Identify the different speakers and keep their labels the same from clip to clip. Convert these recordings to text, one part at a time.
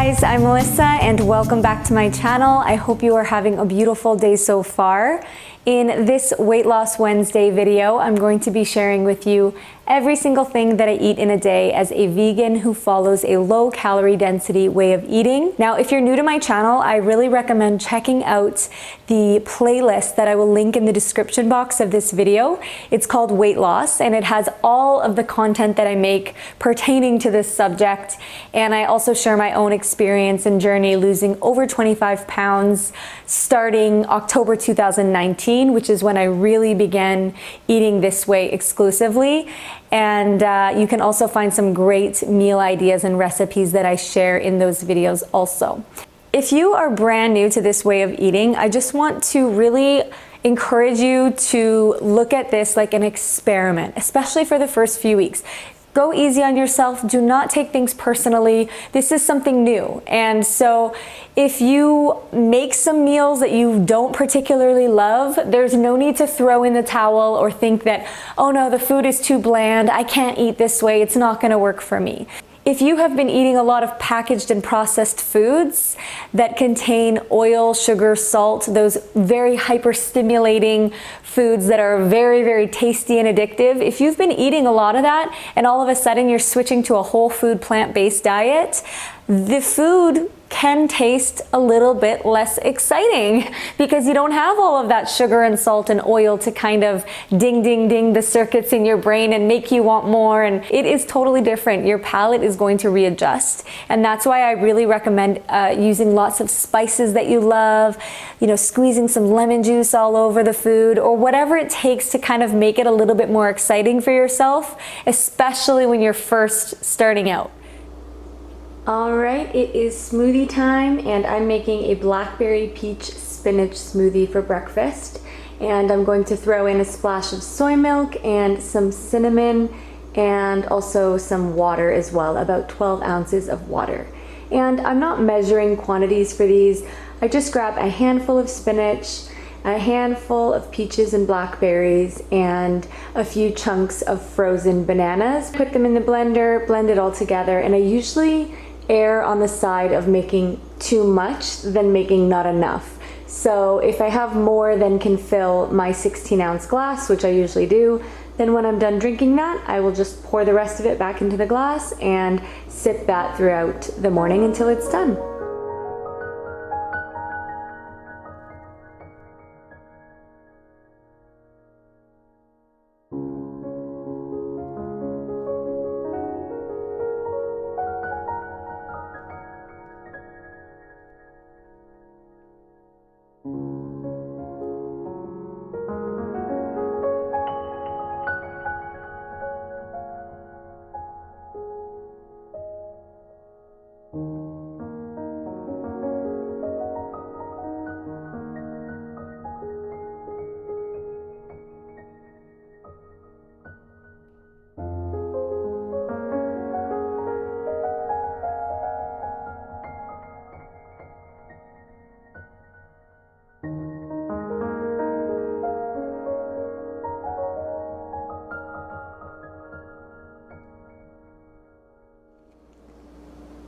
Speaker 1: guys, I'm Melissa and welcome back to my channel. I hope you are having a beautiful day so far. In this Weight Loss Wednesday video, I'm going to be sharing with you every single thing that I eat in a day as a vegan who follows a low calorie density way of eating. Now, if you're new to my channel, I really recommend checking out the playlist that I will link in the description box of this video. It's called Weight Loss and it has all of the content that I make pertaining to this subject. And I also share my own experience and journey losing over 25 pounds starting October 2019, which is when I really began eating this way exclusively. And you can also find some great meal ideas and recipes that I share in those videos also. If you are brand new to this way of eating, I just want to really encourage you to look at this like an experiment, especially for the first few weeks. Go easy on yourself. Do not take things personally. This is something new. And so if you make some meals that you don't particularly love, there's no need to throw in the towel or think that, oh no, the food is too bland. I can't eat this way. It's not going to work for me. If you have been eating a lot of packaged and processed foods that contain oil, sugar, salt, those very hyper-stimulating foods that are very, very tasty and addictive, if you've been eating a lot of that and all of a sudden you're switching to a whole food plant-based diet, the food can taste a little bit less exciting because you don't have all of that sugar and salt and oil to kind of ding, ding, ding the circuits in your brain and make you want more. And it is totally different. Your palate is going to readjust. And that's why I really recommend using lots of spices that you love, you know, squeezing some lemon juice all over the food or whatever it takes to kind of make it a little bit more exciting for yourself, especially when you're first starting out. All right, it is smoothie time and I'm making a blackberry peach spinach smoothie for breakfast. And I'm going to throw in a splash of soy milk and some cinnamon and also some water as well, about 12 ounces of water. And I'm not measuring quantities for these. I just grab a handful of spinach, a handful of peaches and blackberries, and a few chunks of frozen bananas. Put them in the blender, blend it all together, and I usually err on the side of making too much than making not enough. So if I have more than can fill my 16-ounce glass, which I usually do, then when I'm done drinking that, I will just pour the rest of it back into the glass and sip that throughout the morning until it's done.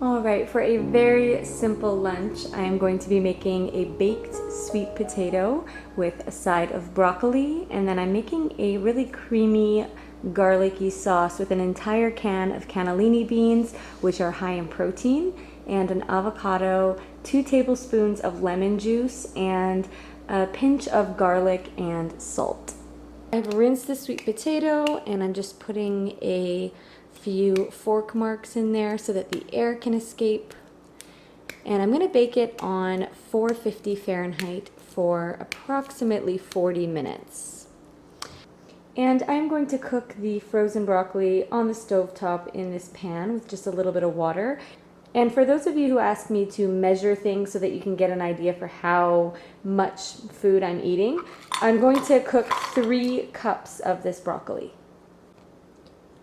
Speaker 1: All right, for a very simple lunch, I am going to be making a baked sweet potato with a side of broccoli, and then I'm making a really creamy garlicky sauce with an entire can of cannellini beans, which are high in protein, and an avocado, 2 tablespoons of lemon juice, and a pinch of garlic and salt. I've rinsed the sweet potato, and I'm just putting a few fork marks in there so that the air can escape. And I'm going to bake it on 450 Fahrenheit for approximately 40 minutes. And I'm going to cook the frozen broccoli on the stovetop in this pan with just a little bit of water. And for those of you who ask me to measure things so that you can get an idea for how much food I'm eating, I'm going to cook 3 cups of this broccoli.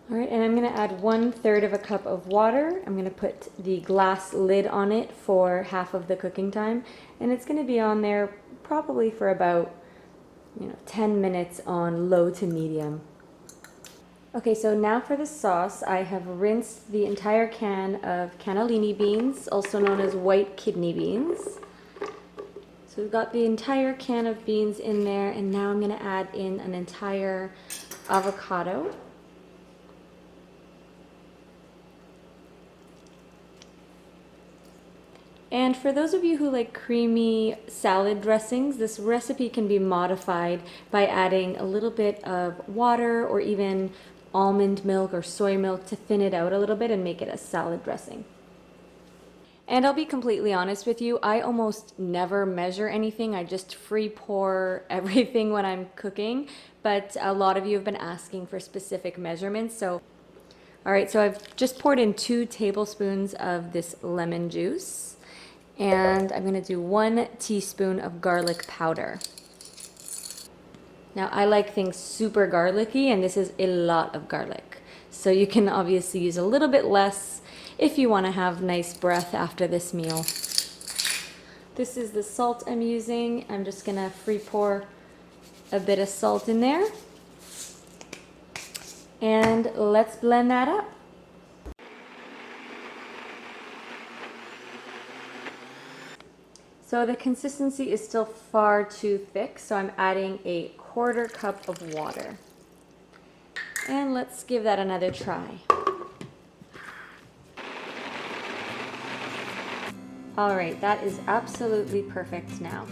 Speaker 1: All right, and I'm going to add 1/3 of a cup of water. I'm going to put the glass lid on it for half of the cooking time, and it's going to be on there probably for about 10 minutes on low to medium. Okay, so now for the sauce, I have rinsed the entire can of cannellini beans, also known as white kidney beans. So we've got the entire can of beans in there, and now I'm gonna add in an entire avocado. And for those of you who like creamy salad dressings, this recipe can be modified by adding a little bit of water or even almond milk or soy milk to thin it out a little bit and make it a salad dressing. And I'll be completely honest with you, I almost never measure anything. I just free pour everything when I'm cooking, but a lot of you have been asking for specific measurements. So, all right, so I've just poured in 2 tablespoons of this lemon juice, and I'm gonna do 1 teaspoon of garlic powder. Now, I like things super garlicky, and this is a lot of garlic. So you can obviously use a little bit less if you want to have nice breath after this meal. This is the salt I'm using. I'm just gonna free pour a bit of salt in there. And let's blend that up. So the consistency is still far too thick, so I'm adding a 1/4 cup of water. And let's give that another try. All right, that is absolutely perfect now.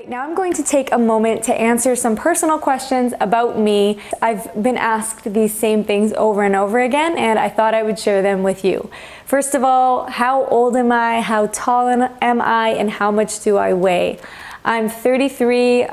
Speaker 1: Now I'm going to take a moment to answer some personal questions about me. I've been asked these same things over and over again, and I thought I would share them with you. First of all, how old am I? How tall am I? And how much do I weigh? I'm 33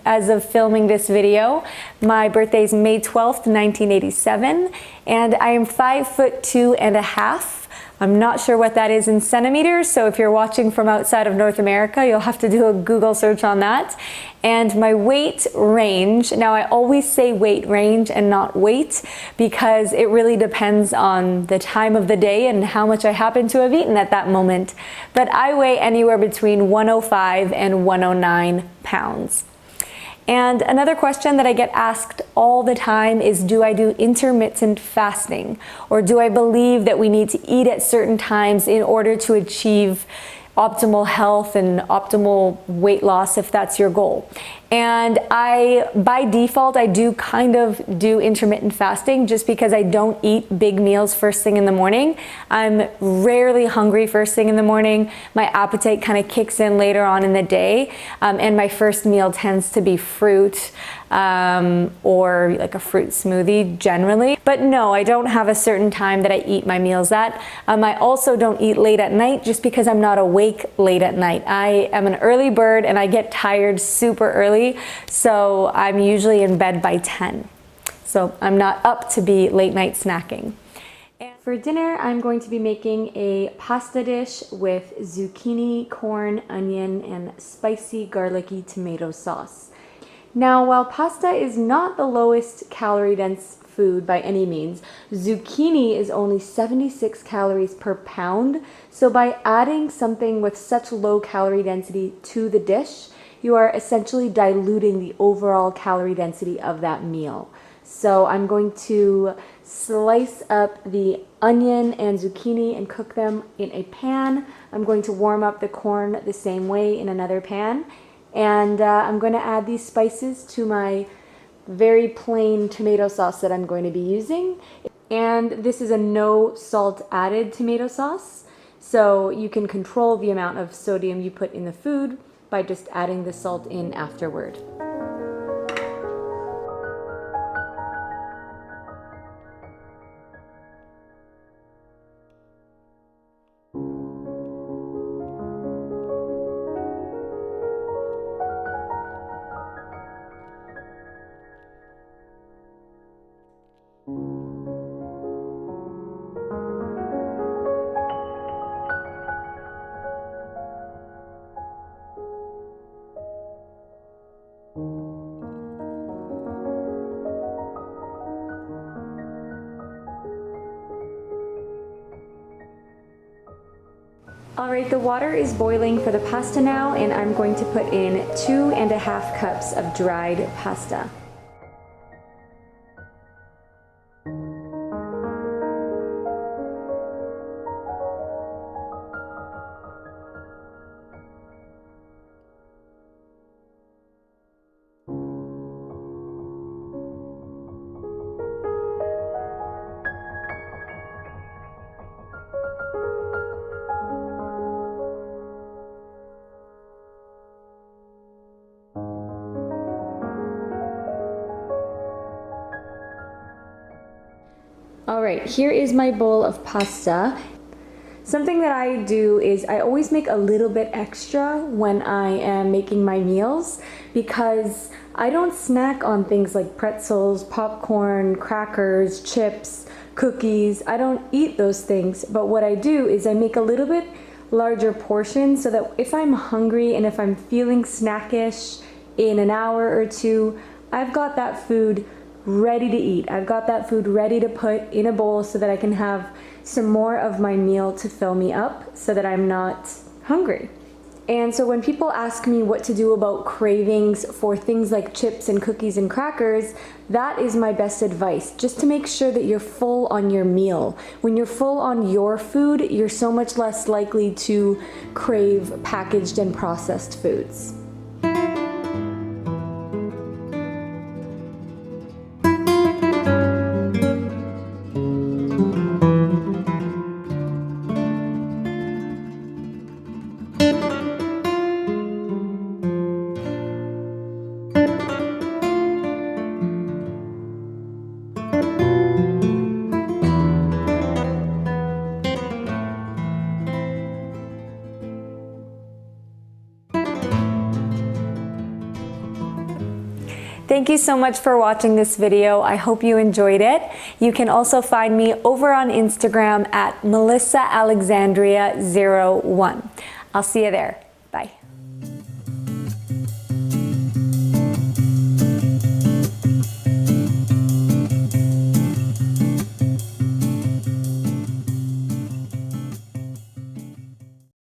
Speaker 1: as of filming this video. My birthday is May 12th, 1987, and I am 5'2.5". I'm not sure what that is in centimeters, so if you're watching from outside of North America, you'll have to do a Google search on that. And my weight range, now I always say weight range and not weight because it really depends on the time of the day and how much I happen to have eaten at that moment. But I weigh anywhere between 105 and 109 pounds. And another question that I get asked all the time is, do I do intermittent fasting? Or do I believe that we need to eat at certain times in order to achieve optimal health and optimal weight loss if that's your goal? And by default, I do kind of do intermittent fasting just because I don't eat big meals first thing in the morning. I'm rarely hungry first thing in the morning. My appetite kind of kicks in later on in the day, and my first meal tends to be fruit or like a fruit smoothie generally. But no, I don't have a certain time that I eat my meals at. I also don't eat late at night just because I'm not awake late at night. I am an early bird and I get tired super early, so I'm usually in bed by 10. So I'm not up to be late night snacking. And for dinner, I'm going to be making a pasta dish with zucchini, corn, onion, and spicy garlicky tomato sauce. Now, while pasta is not the lowest calorie dense food by any means, zucchini is only 76 calories per pound. So by adding something with such low calorie density to the dish, you are essentially diluting the overall calorie density of that meal. So I'm going to slice up the onion and zucchini and cook them in a pan. I'm going to warm up the corn the same way in another pan. And I'm going to add these spices to my very plain tomato sauce that I'm going to be using. And this is a no salt added tomato sauce, so you can control the amount of sodium you put in the food by just adding the salt in afterward. Alright, the water is boiling for the pasta now, and I'm going to put in 2.5 cups of dried pasta. All right, here is my bowl of pasta. Something that I do is I always make a little bit extra when I am making my meals because I don't snack on things like pretzels, popcorn, crackers, chips, cookies. I don't eat those things, but what I do is I make a little bit larger portion so that if I'm hungry and if I'm feeling snackish in an hour or two, I've got that food ready to eat. I've got that food ready to put in a bowl so that I can have some more of my meal to fill me up so that I'm not hungry. And so when people ask me what to do about cravings for things like chips and cookies and crackers, that is my best advice, just to make sure that you're full on your meal. When you're full on your food, you're so much less likely to crave packaged and processed foods. Thank you so much for watching this video. I hope you enjoyed it. You can also find me over on Instagram at MelissaAlexandria01. I'll see you there.